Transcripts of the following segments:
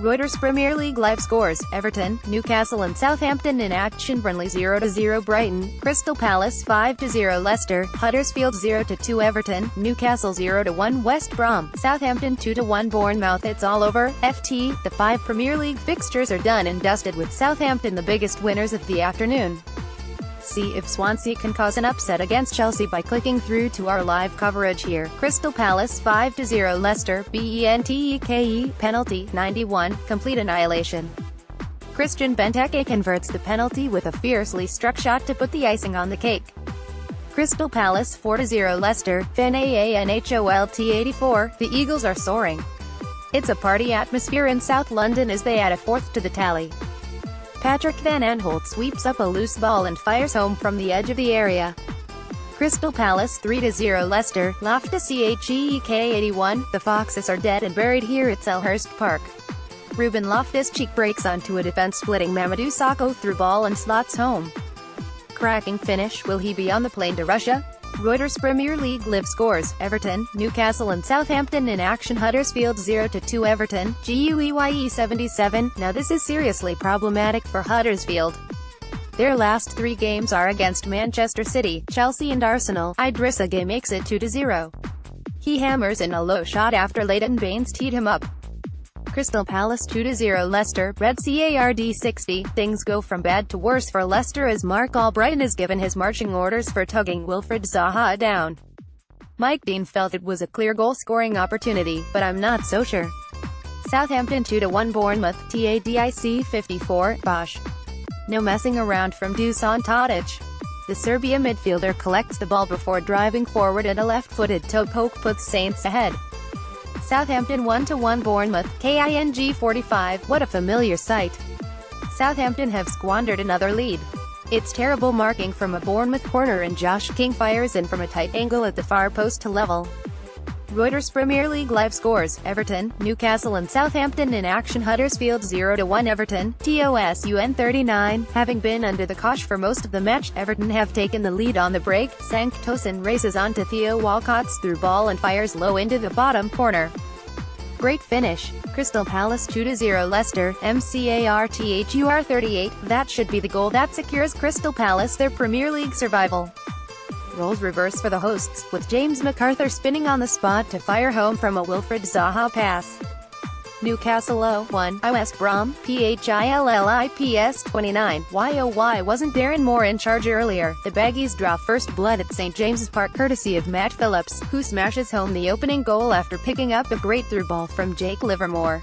Reuters Premier League live scores: Everton, Newcastle and Southampton in action. Burnley 0-0 Brighton, Crystal Palace 5-0 Leicester, Huddersfield 0-2 Everton, Newcastle 0-1 West Brom, Southampton 2-1 Bournemouth. It's all over. FT, the 5 Premier League fixtures are done and dusted, with Southampton the biggest winners of the afternoon. See if Swansea can cause an upset against Chelsea by clicking through to our live coverage here. Crystal Palace 5-0 Leicester, BENTEKE, penalty, 91, complete annihilation. Christian Benteke converts the penalty with a fiercely struck shot to put the icing on the cake. Crystal Palace 4-0 Leicester, FANANHOLT 84, the Eagles are soaring. It's a party atmosphere in South London as they add a fourth to the tally. Patrick Van Aanholt sweeps up a loose ball and fires home from the edge of the area. Crystal Palace 3-0 Leicester, Loftus-Cheek 81, the Foxes are dead and buried here at Selhurst Park. Ruben Loftus-Cheek breaks onto a defense-splitting Mamadou Sakho through ball and slots home. Cracking finish. Will he be on the plane to Russia? Reuters Premier League live scores: Everton, Newcastle and Southampton in action. Huddersfield 0-2 Everton, GUEYE 77. Now this is seriously problematic for Huddersfield. Their last 3 games are against Manchester City, Chelsea and Arsenal. Idrissa Gueye makes it 2-0. He hammers in a low shot after Leighton Baines teed him up. Crystal Palace 2-0 Leicester, Red Card 60. Things go from bad to worse for Leicester as Mark Albrighton is given his marching orders for tugging Wilfried Zaha down. Mike Dean felt it was a clear goal-scoring opportunity, but I'm not so sure. Southampton 2-1 Bournemouth, TADIC 54, Bosch. No messing around from Dusan Tadic. The Serbia midfielder collects the ball before driving forward and a left-footed toe poke puts Saints ahead. Southampton 1-1 Bournemouth, KING 45, what a familiar sight. Southampton have squandered another lead. It's terrible marking from a Bournemouth corner and Josh King fires in from a tight angle at the far post to level. Reuters Premier League live scores: Everton, Newcastle and Southampton in action. Huddersfield 0-1 Everton, TOSUN 39. Having been under the cosh for most of the match, Everton have taken the lead on the break. Sanctosin races onto Theo Walcott's through ball and fires low into the bottom corner. Great finish. Crystal Palace 2-0 Leicester, MCARTHUR 38. That should be the goal that secures Crystal Palace their Premier League survival. Roles reverse for the hosts, with James McArthur spinning on the spot to fire home from a Wilfried Zaha pass. Newcastle 0-1 West Brom, PHILLIPS 29. Why wasn't Darren Moore in charge earlier? The Baggies draw first blood at St James's Park courtesy of Matt Phillips, who smashes home the opening goal after picking up a great through ball from Jake Livermore.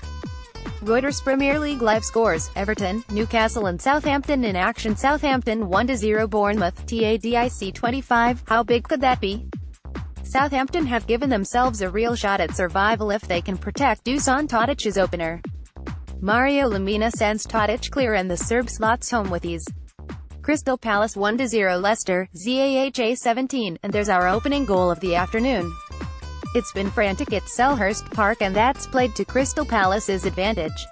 Reuters Premier League live scores: Everton, Newcastle and Southampton in action. Southampton 1-0 Bournemouth, TADIC 25. How big could that be? Southampton have given themselves a real shot at survival if they can protect Dusan Tadic's opener. Mario Lemina sends Tadic clear and the Serb slots home with ease. Crystal Palace 1-0 Leicester, ZAHA 17, and there's our opening goal of the afternoon. It's been frantic at Selhurst Park and that's played to Crystal Palace's advantage.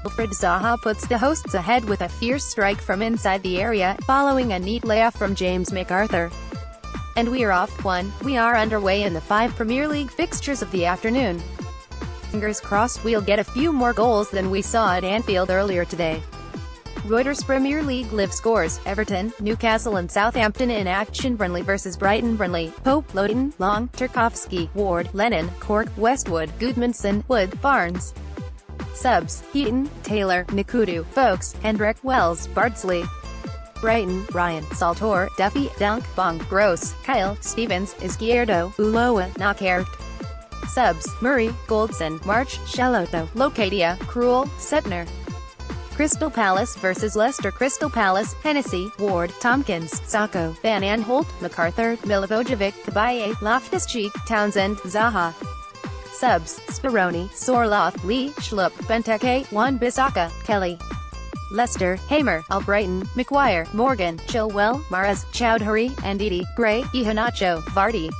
Wilfried Zaha puts the hosts ahead with a fierce strike from inside the area, following a neat layoff from James McArthur. And we're off one. We are underway in the 5 Premier League fixtures of the afternoon. Fingers crossed we'll get a few more goals than we saw at Anfield earlier today. Reuters Premier League live scores: Everton, Newcastle and Southampton in action. Burnley vs Brighton. Burnley, Pope, Lowton, Long, Tarkowski, Ward, Lennon, Cork, Westwood, Goodmanson, Wood, Barnes. Subs: Heaton, Taylor, Nkudu, Folks, Hendrick, Wells, Bardsley. Brighton, Ryan, Saltor, Duffy, Dunk, Bong, Gross, Kyle, Stevens, Izquierdo, Ulloa, Knockaert. Subs: Murray, Goldson, March, Shalotto, Locadia, Krul, Setner. Crystal Palace vs Leicester. Crystal Palace, Hennessy, Ward, Tompkins, Sakho, Van Aanholt, McArthur, Milivojevic, Kabaye, Loftus-Cheek, Townsend, Zaha. Subs: Speroni, Sorloth, Lee, Schlupp, Benteke, Wan-Bissaka, Kelly. Leicester, Hamer, Albrighton, McGuire, Morgan, Chilwell, Mahrez, Chowdhury, Ndidi, Gray, Iheanacho, Vardy.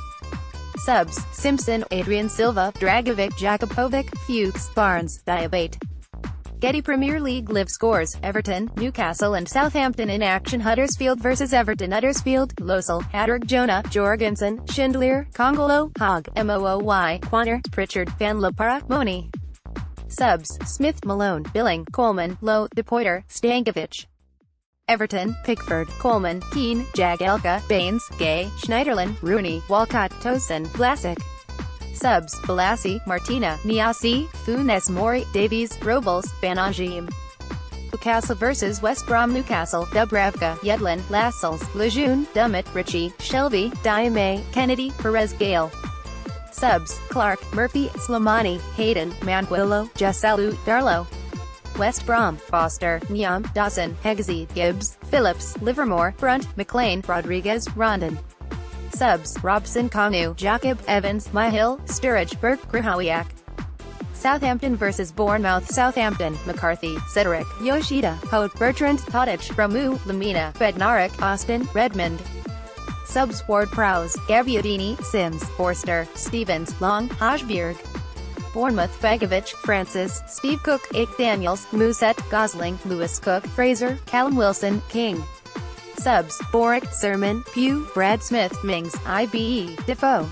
Subs: Simpson, Adrian Silva, Dragovic, Jakubovic, Fuchs, Barnes, Diabate. Getty Premier League live scores: Everton, Newcastle and Southampton in action. Huddersfield vs Everton. Huddersfield, Losel, Hadrick, Jonah, Jorgensen, Schindler, Congolo, Hogg, Mooy, Quaner, Pritchard, Van Lopara, Moni. Subs: Smith, Malone, Billing, Coleman, Lowe, De Poiter, Stankovic. Everton: Pickford, Coleman, Keane, Jagielka, Baines, Gay, Schneiderlin, Rooney, Walcott, Tosin, Vlasic. Subs: Balassi, Martina, Niasse, Funes Mori, Davies, Robles, Banajim. Newcastle vs West Brom. Newcastle: Dubravka, Yedlin, Lascelles, Lejeune, Dummett, Ritchie, Shelvey, Diame, Kennedy, Perez, Gale. Subs: Clark, Murphy, Slimani, Hayden, Manquillo, Jessalu, Darlow. West Brom: Foster, Nyam, Dawson, Hegsey, Gibbs, Phillips, Livermore, Brunt, McLean, Rodriguez, Rondon. Subs: Robson, Kanu, Jacob, Evans, Myhill, Sturridge, Burke, Gruhawiak. Southampton vs Bournemouth. Southampton: McCarthy, Cedric, Yoshida, Hote, Bertrand, Tadic, Ramu, Lamina, Bednarik, Austin, Redmond. Subs: Ward-Prowse, Gabbiadini, Sims, Forster, Stevens, Long, Hojbjerg. Bournemouth: Begovic, Francis, Steve Cook, Ake Daniels, Musette, Gosling, Lewis Cook, Fraser, Callum Wilson, King. Subs: Boric, Sermon, Pugh, Brad Smith, Mings, Ibe, Defoe.